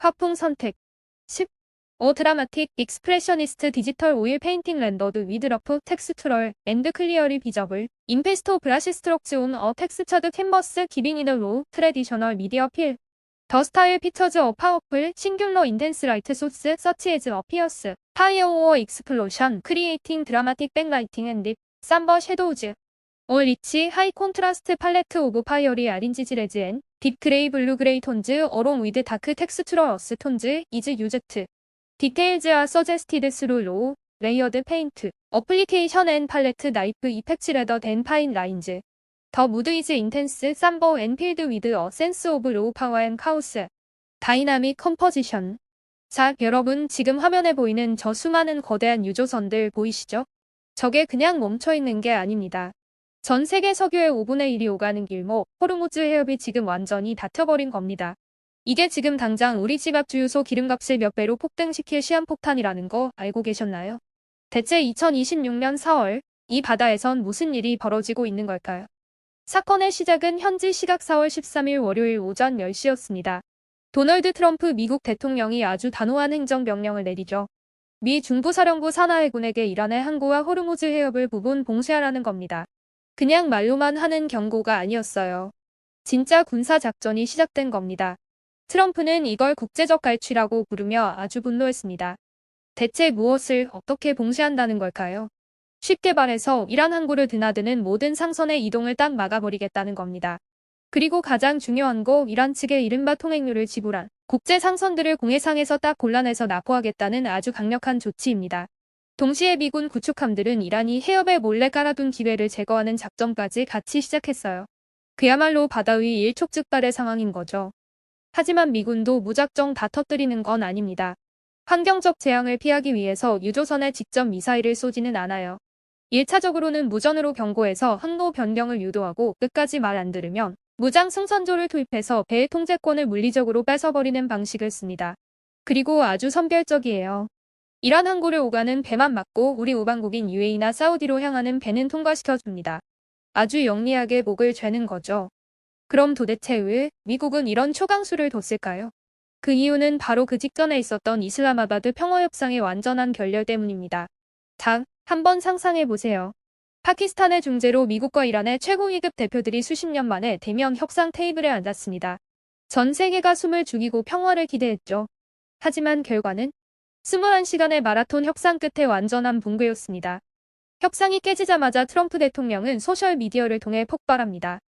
화풍 선택. 10. 드라마틱 익스프레셔니스트 디지털 오일 페인팅 렌더드 위드 러프 텍스투럴 앤드 클리어리 비저블 임페스토 브라시 스트록즈 온 텍스처드 캔버스 기빙 이더 로우 트레디셔널 미디어 필 더 스타일 피처즈 파워풀 싱귤러 인텐스 라이트 소스 서치 에즈 어피어스 파이어 오어 익스플로션 크리에이팅 드라마틱 백라이팅 앤 딥 삼버 섀도우즈 올 리치 하이 콘트라스트 팔레트 오브 파이어리 아린지즈 레즈 앤 딥 그레이 블루 그레이 톤즈 어롱 위드 다크 텍스처럴 어스 톤즈 이즈 유제트 Details are suggested through low, layered paint, application and palette knife effects rather than fine lines. The mood is intense, somber and filled with a sense of raw power and chaos. Dynamic composition. 자, 여러분 지금 화면에 보이는 저 수많은 거대한 유조선들 보이시죠? 저게 그냥 멈춰있는 게 아닙니다. 전 세계 석유의 5분의 1이 오가는 길목, 호르무즈 해협이 지금 완전히 닫혀버린 겁니다. 이게 지금 당장 우리 집 앞 주유소 기름값을 몇 배로 폭등시킬 시한폭탄이라는 거 알고 계셨나요? 대체 2026년 4월 이 바다에선 무슨 일이 벌어지고 있는 걸까요? 사건의 시작은 현지 시각 4월 13일 월요일 오전 10시였습니다. 도널드 트럼프 미국 대통령이 아주 단호한 행정명령을 내리죠. 미 중부사령부 산하해군에게 이란의 항구와 호르무즈 해협을 부분 봉쇄하라는 겁니다. 그냥 말로만 하는 경고가 아니었어요. 진짜 군사작전이 시작된 겁니다. 트럼프는 이걸 국제적 갈취라고 부르며 아주 분노했습니다. 대체 무엇을 어떻게 봉쇄한다는 걸까요? 쉽게 말해서 이란 항구를 드나드는 모든 상선의 이동을 딱 막아버리겠다는 겁니다. 그리고 가장 중요한 거 이란 측의 이른바 통행료를 지불한 국제 상선들을 공해상에서 딱 골라내서 납부하겠다는 아주 강력한 조치입니다. 동시에 미군 구축함들은 이란이 해협에 몰래 깔아둔 기뢰를 제거하는 작전까지 같이 시작했어요. 그야말로 바다 위 일촉즉발의 상황인 거죠. 하지만 미군도 무작정 다 터뜨리는 건 아닙니다. 환경적 재앙을 피하기 위해서 유조선에 직접 미사일을 쏘지는 않아요. 1차적으로는 무전으로 경고해서 항로 변경을 유도하고 끝까지 말 안 들으면 무장 승선조를 투입해서 배의 통제권을 물리적으로 뺏어버리는 방식을 씁니다. 그리고 아주 선별적이에요. 이란 항구를 오가는 배만 막고 우리 우방국인 UAE나 사우디로 향하는 배는 통과시켜줍니다. 아주 영리하게 목을 죄는 거죠. 그럼 도대체 왜 미국은 이런 초강수를 뒀을까요? 그 이유는 바로 그 직전에 있었던 이슬라마바드 평화협상의 완전한 결렬 때문입니다. 자, 한번 상상해보세요. 파키스탄의 중재로 미국과 이란의 최고위급 대표들이 수십 년 만에 대면 협상 테이블에 앉았습니다. 전 세계가 숨을 죽이고 평화를 기대했죠. 하지만 결과는 21시간의 마라톤 협상 끝에 완전한 붕괴였습니다. 협상이 깨지자마자 트럼프 대통령은 소셜미디어를 통해 폭발합니다.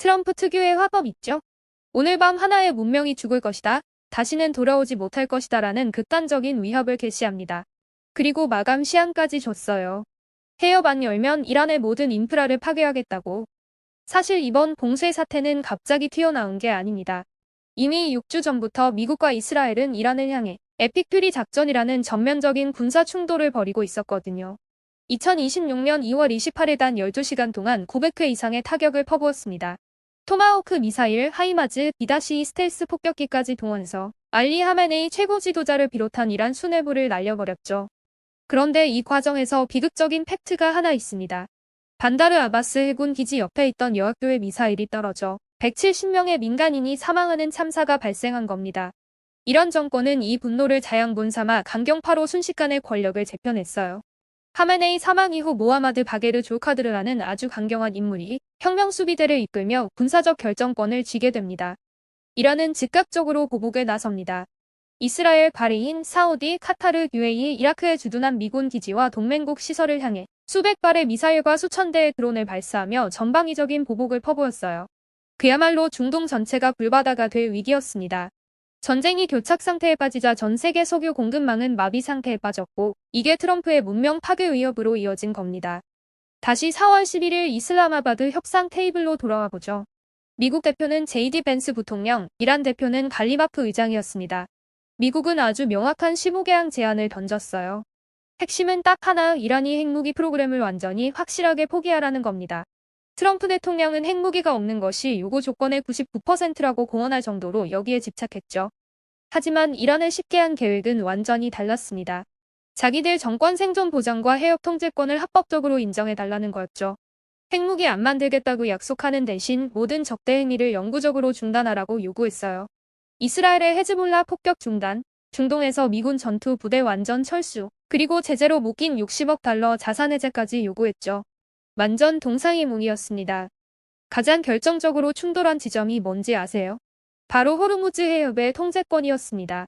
트럼프 특유의 화법 있죠? 오늘 밤 하나의 문명이 죽을 것이다. 다시는 돌아오지 못할 것이다 라는 극단적인 위협을 게시합니다. 그리고 마감 시한까지 줬어요. 해협 안 열면 이란의 모든 인프라를 파괴하겠다고. 사실 이번 봉쇄 사태는 갑자기 튀어나온 게 아닙니다. 이미 6주 전부터 미국과 이스라엘은 이란을 향해 에픽 퓨리 작전이라는 전면적인 군사 충돌을 벌이고 있었거든요. 2026년 2월 28일 단 12시간 동안 900회 이상의 타격을 퍼부었습니다. 토마호크 미사일, 하이마즈, B-2 스텔스 폭격기까지 동원해서 알리 하메네이 최고 지도자를 비롯한 이란 수뇌부를 날려버렸죠. 그런데 이 과정에서 비극적인 팩트가 하나 있습니다. 반다르 아바스 해군 기지 옆에 있던 여학교에 미사일이 떨어져 170명의 민간인이 사망하는 참사가 발생한 겁니다. 이런 정권은 이 분노를 자양분 삼아 강경파로 순식간에 권력을 재편했어요. 하메네이 사망 이후 모하마드 바게르 졸카드르라는 아주 강경한 인물이 혁명 수비대를 이끌며 군사적 결정권을 쥐게 됩니다. 이란은 즉각적으로 보복에 나섭니다. 이스라엘, 바레인, 사우디, 카타르, UAE, 이라크에 주둔한 미군 기지와 동맹국 시설을 향해 수백 발의 미사일과 수천 대의 드론을 발사하며 전방위적인 보복을 퍼부었어요. 그야말로 중동 전체가 불바다가 될 위기였습니다. 전쟁이 교착 상태에 빠지자 전 세계 석유 공급망은 마비 상태에 빠졌고 이게 트럼프의 문명 파괴 위협으로 이어진 겁니다. 다시 4월 11일 이슬라마바드 협상 테이블로 돌아와 보죠. 미국 대표는 JD 벤스 부통령, 이란 대표는 갈리바프 의장이었습니다. 미국은 아주 명확한 15개항 제안을 던졌어요. 핵심은 딱 하나, 이란이 핵무기 프로그램을 완전히 확실하게 포기하라는 겁니다. 트럼프 대통령은 핵무기가 없는 것이 요구 조건의 99%라고 공언할 정도로 여기에 집착했죠. 하지만 이란의 10개항 계획은 완전히 달랐습니다. 자기들 정권 생존 보장과 해협 통제권을 합법적으로 인정해달라는 거였죠. 핵무기 안 만들겠다고 약속하는 대신 모든 적대 행위를 영구적으로 중단하라고 요구했어요. 이스라엘의 헤즈볼라 폭격 중단, 중동에서 미군 전투 부대 완전 철수, 그리고 제재로 묶인 60억 달러 자산 해제까지 요구했죠. 완전 동상이몽이었습니다. 가장 결정적으로 충돌한 지점이 뭔지 아세요? 바로 호르무즈 해협의 통제권이었습니다.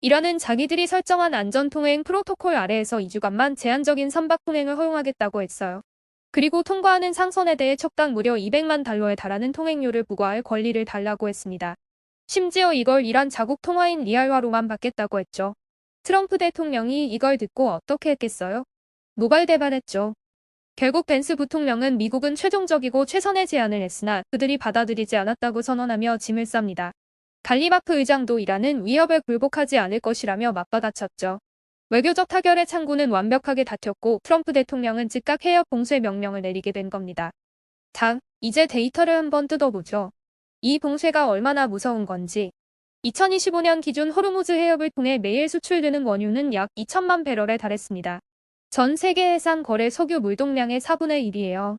이란은 자기들이 설정한 안전통행 프로토콜 아래에서 2주간만 제한적인 선박 통행을 허용하겠다고 했어요. 그리고 통과하는 상선에 대해 척당 무려 200만 달러에 달하는 통행료를 부과할 권리를 달라고 했습니다. 심지어 이걸 이란 자국 통화인 리알화로만 받겠다고 했죠. 트럼프 대통령이 이걸 듣고 어떻게 했겠어요? 노발대발했죠. 결국 벤스 부통령은 미국은 최종적이고 최선의 제안을 했으나 그들이 받아들이지 않았다고 선언하며 짐을 쌉니다. 갈리바프 의장도 이란은 위협에 굴복하지 않을 것이라며 맞받아쳤죠. 외교적 타결의 창구는 완벽하게 닫혔고 트럼프 대통령은 즉각 해협 봉쇄 명령을 내리게 된 겁니다. 이제 데이터를 한번 뜯어보죠. 이 봉쇄가 얼마나 무서운 건지. 2025년 기준 호르무즈 해협을 통해 매일 수출되는 원유는 약 2천만 배럴에 달했습니다. 전 세계 해상 거래 석유 물동량의 4분의 1이에요.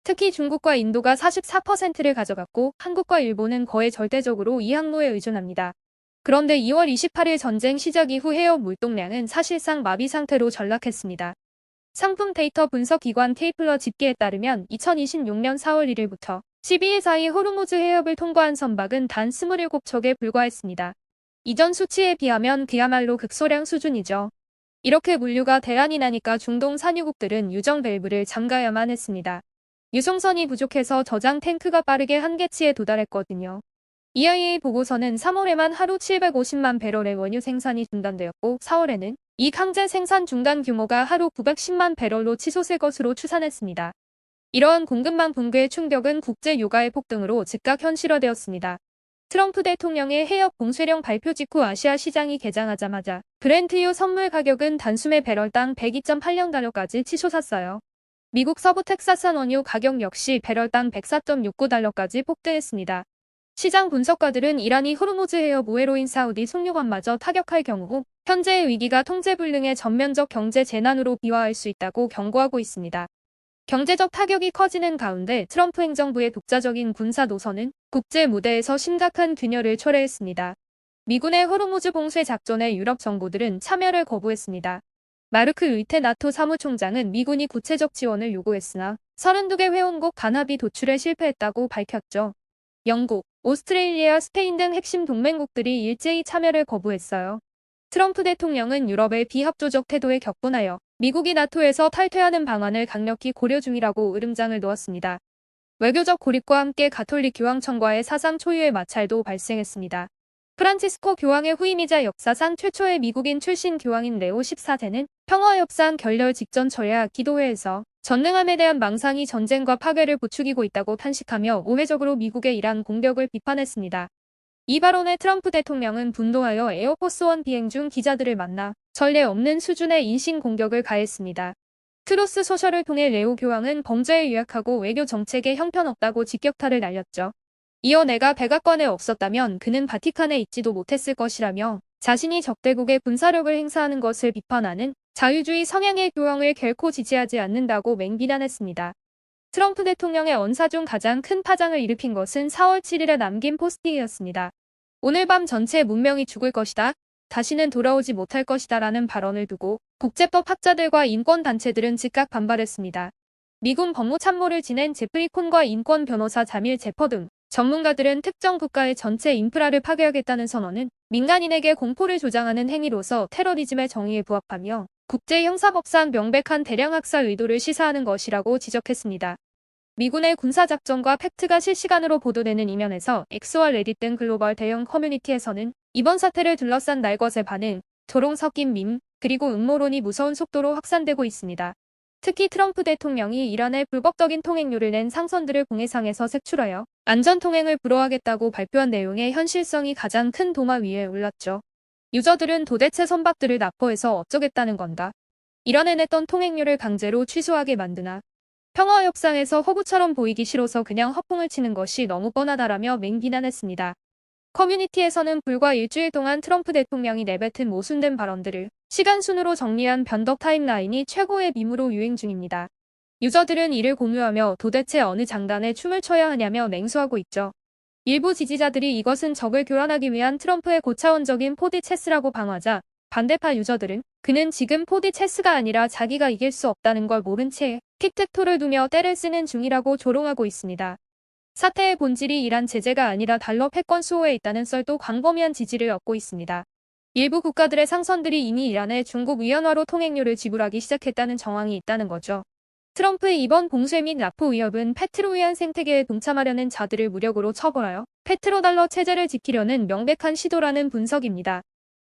특히 중국과 인도가 44%를 가져갔고 한국과 일본은 거의 절대적으로 이 항로에 의존합니다. 그런데 2월 28일 전쟁 시작 이후 해협 물동량은 사실상 마비 상태로 전락했습니다. 상품 데이터 분석 기관 케이플러 집계에 따르면 2026년 4월 1일부터 12일 사이 호르무즈 해협을 통과한 선박은 단 27척에 불과했습니다. 이전 수치에 비하면 그야말로 극소량 수준이죠. 이렇게 물류가 대란이 나니까 중동 산유국들은 유정 밸브를 잠가야만 했습니다. 유송선이 부족해서 저장 탱크가 빠르게 한계치에 도달했거든요. EIA 보고서는 3월에만 하루 750만 배럴의 원유 생산이 중단되었고 4월에는 이 강제 생산 중단 규모가 하루 910만 배럴로 치솟을 것으로 추산했습니다. 이러한 공급망 붕괴의 충격은 국제 유가의 폭등으로 즉각 현실화되었습니다. 트럼프 대통령의 해협 봉쇄령 발표 직후 아시아 시장이 개장하자마자 브렌트유 선물 가격은 단숨에 배럴당 102.8달러까지 치솟았어요. 미국 서부 텍사스산 원유 가격 역시 배럴당 104.69달러까지 폭등했습니다. 시장 분석가들은 이란이 호르무즈 해협 우회로인 사우디 석유관마저 타격할 경우 현재의 위기가 통제불능의 전면적 경제 재난으로 비화할 수 있다고 경고하고 있습니다. 경제적 타격이 커지는 가운데 트럼프 행정부의 독자적인 군사 노선은 국제 무대에서 심각한 균열을 초래했습니다. 미군의 호르무즈 봉쇄 작전에 유럽 정부들은 참여를 거부했습니다. 마르크 르테 나토 사무총장은 미군이 구체적 지원을 요구했으나 32개 회원국 단합이 도출에 실패했다고 밝혔죠. 영국, 오스트레일리아, 스페인 등 핵심 동맹국들이 일제히 참여를 거부했어요. 트럼프 대통령은 유럽의 비합조적 태도에 격분하여 미국이 나토에서 탈퇴하는 방안을 강력히 고려 중이라고 으름장을 놓았습니다. 외교적 고립과 함께 가톨릭 교황청과의 사상 초유의 마찰도 발생했습니다. 프란치스코 교황의 후임이자 역사상 최초의 미국인 출신 교황인 레오 14세는 평화협상 결렬 직전 철야 기도회에서 전능함에 대한 망상이 전쟁과 파괴를 부추기고 있다고 탄식하며 우회적으로 미국의 이란 공격을 비판했습니다. 이 발언에 트럼프 대통령은 분노하여 에어포스원 비행 중 기자들을 만나 전례 없는 수준의 인신공격을 가했습니다. 트루스 소셜을 통해 레오 교황은 범죄에 유약하고 외교 정책에 형편없다고 직격탄을 날렸죠. 이어 내가 백악관에 없었다면 그는 바티칸에 있지도 못했을 것이라며 자신이 적대국의 군사력을 행사하는 것을 비판하는 자유주의 성향의 교황을 결코 지지하지 않는다고 맹비난했습니다. 트럼프 대통령의 언사 중 가장 큰 파장을 일으킨 것은 4월 7일에 남긴 포스팅이었습니다. 오늘 밤 전체 문명이 죽을 것이다. 다시는 돌아오지 못할 것이다 라는 발언을 두고 국제법 학자들과 인권단체들은 즉각 반발했습니다. 미군 법무참모를 지낸 제프리 콘과 인권 변호사 자밀 제퍼 등 전문가들은 특정 국가의 전체 인프라를 파괴하겠다는 선언은 민간인에게 공포를 조장하는 행위로서 테러리즘의 정의에 부합하며 국제형사법상 명백한 대량학살 의도를 시사하는 것이라고 지적했습니다. 미군의 군사작전과 팩트가 실시간으로 보도되는 이면에서 X와 레딧 등 글로벌 대형 커뮤니티에서는 이번 사태를 둘러싼 날것의 반응, 조롱 섞인 밈, 그리고 음모론이 무서운 속도로 확산되고 있습니다. 특히 트럼프 대통령이 이란에 불법적인 통행료를 낸 상선들을 공해상에서 색출하여 안전통행을 불허하겠다고 발표한 내용의 현실성이 가장 큰 도마 위에 올랐죠. 유저들은 도대체 선박들을 납포해서 어쩌겠다는 건가? 이란에 냈던 통행료를 강제로 취소하게 만드나? 평화협상에서 허구처럼 보이기 싫어서 그냥 허풍을 치는 것이 너무 뻔하다라며 맹비난했습니다. 커뮤니티에서는 불과 일주일 동안 트럼프 대통령이 내뱉은 모순된 발언들을 시간순으로 정리한 변덕 타임라인이 최고의 밈으로 유행 중입니다. 유저들은 이를 공유하며 도대체 어느 장단에 춤을 춰야 하냐며 맹수하고 있죠. 일부 지지자들이 이것은 적을 교란하기 위한 트럼프의 고차원적인 4D 체스라고 방어하자 반대파 유저들은 그는 지금 4D 체스가 아니라 자기가 이길 수 없다는 걸 모른 채 틱택토를 두며 때를 쓰는 중이라고 조롱하고 있습니다. 사태의 본질이 이란 제재가 아니라 달러 패권 수호에 있다는 썰도 광범위한 지지를 얻고 있습니다. 일부 국가들의 상선들이 이미 이란에 중국 위안화로 통행료를 지불하기 시작했다는 정황이 있다는 거죠. 트럼프의 이번 봉쇄 및 납포 위협은 페트로위안 생태계에 동참하려는 자들을 무력으로 처벌하여 페트로달러 체제를 지키려는 명백한 시도라는 분석입니다.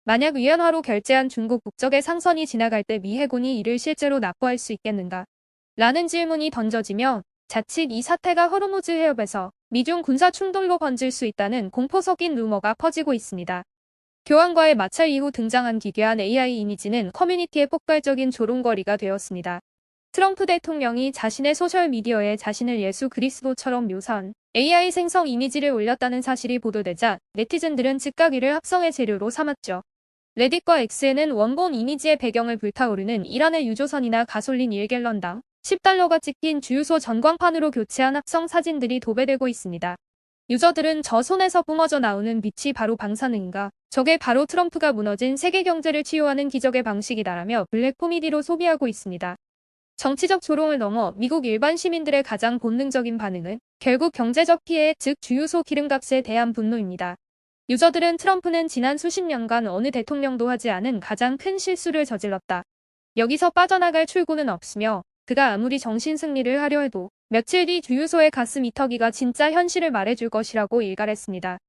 만약 위안화로 결제한 중국 국적의 상선이 지나갈 때 미 해군이 이를 실제로 납부할 수 있겠는가? 라는 질문이 던져지며 자칫 이 사태가 호르무즈 해협에서 미중 군사 충돌로 번질 수 있다는 공포 섞인 루머가 퍼지고 있습니다. 교황과의 마찰 이후 등장한 기괴한 AI 이미지는 커뮤니티의 폭발적인 조롱거리가 되었습니다. 트럼프 대통령이 자신의 소셜미디어에 자신을 예수 그리스도처럼 묘사한 AI 생성 이미지를 올렸다는 사실이 보도되자 네티즌들은 즉각 이를 합성의 재료로 삼았죠. 레딧과 X에는 원본 이미지의 배경을 불타오르는 이란의 유조선이나 가솔린 1갤런당 $10가 찍힌 주유소 전광판으로 교체한 합성 사진들이 도배되고 있습니다. 유저들은 저 손에서 뿜어져 나오는 빛이 바로 방사능인가? 저게 바로 트럼프가 무너진 세계 경제를 치유하는 기적의 방식이다라며 블랙 코미디로 소비하고 있습니다. 정치적 조롱을 넘어 미국 일반 시민들의 가장 본능적인 반응은 결국 경제적 피해, 즉 주유소 기름값에 대한 분노입니다. 유저들은 트럼프는 지난 수십 년간 어느 대통령도 하지 않은 가장 큰 실수를 저질렀다. 여기서 빠져나갈 출구는 없으며 그가 아무리 정신승리를 하려 해도 며칠 뒤 주유소의 가스 미터기가 진짜 현실을 말해줄 것이라고 일갈했습니다.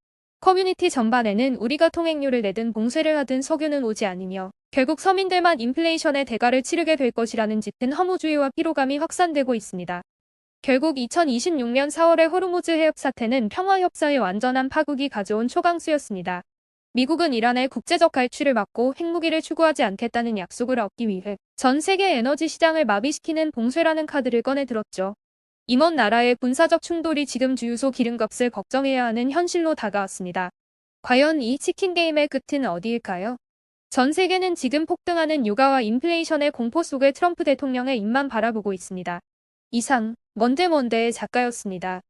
커뮤니티 전반에는 우리가 통행료를 내든 봉쇄를 하든 석유는 오지 않으며 결국 서민들만 인플레이션의 대가를 치르게 될 것이라는 짙은 허무주의와 피로감이 확산되고 있습니다. 결국 2026년 4월의 호르무즈 해협 사태는 평화협상의 완전한 파국이 가져온 초강수였습니다. 미국은 이란의 국제적 갈취를 막고 핵무기를 추구하지 않겠다는 약속을 얻기 위해 전 세계 에너지 시장을 마비시키는 봉쇄라는 카드를 꺼내들었죠. 이먼 나라의 군사적 충돌이 지금 주유소 기름값을 걱정해야 하는 현실로 다가왔습니다. 과연 이 치킨 게임의 끝은 어디일까요? 전 세계는 지금 폭등하는 유가와 인플레이션의 공포 속에 트럼프 대통령의 입만 바라보고 있습니다. 이상, 뭔데뭔데의 작가였습니다.